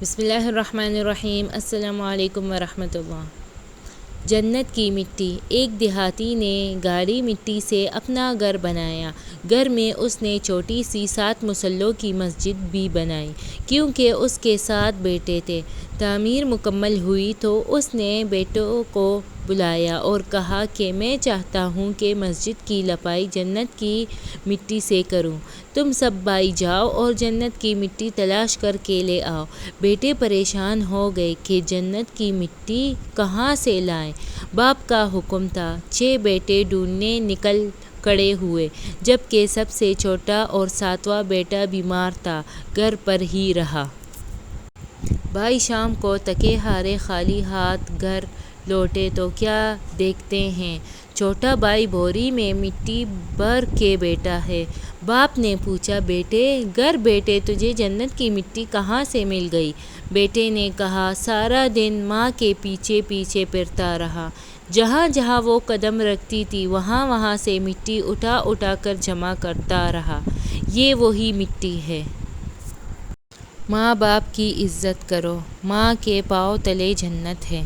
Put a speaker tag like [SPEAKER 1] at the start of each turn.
[SPEAKER 1] بسم اللہ الرحمن الرحیم۔ السلام علیکم ورحمۃ اللہ۔ جنت کی مٹی۔ ایک دیہاتی نے گاڑھی مٹی سے اپنا گھر بنایا۔ گھر میں اس نے چھوٹی سی 7 مصلوں کی مسجد بھی بنائی، کیونکہ اس کے 7 بیٹے تھے۔ تعمیر مکمل ہوئی تو اس نے بیٹوں کو بلایا اور کہا کہ میں چاہتا ہوں کہ مسجد کی لپائی جنت کی مٹی سے کروں۔ تم سب بھائی جاؤ اور جنت کی مٹی تلاش کر کے لے آؤ۔ بیٹے پریشان ہو گئے کہ جنت کی مٹی کہاں سے لائیں۔ باپ کا حکم تھا۔ 6 بیٹے ڈھونڈنے نکل کھڑے ہوئے، جبکہ سب سے چھوٹا اور 7واں بیٹا بیمار تھا، گھر پر ہی رہا۔ بھائی شام کو تھکے ہارے خالی ہاتھ گھر لوٹے تو کیا دیکھتے ہیں، چھوٹا بھائی بوری میں مٹی بھر کے بیٹھا ہے۔ باپ نے پوچھا، بیٹے گھر بیٹھے تجھے جنت کی مٹی کہاں سے مل گئی؟ بیٹے نے کہا، سارا دن ماں کے پیچھے پیچھے پھرتا رہا۔ جہاں جہاں وہ قدم رکھتی تھی وہاں وہاں سے مٹی اٹھا اٹھا کر جمع کرتا رہا۔ یہ وہی مٹی ہے۔ ماں باپ کی عزت کرو، ماں کے پاؤں تلے جنت ہے۔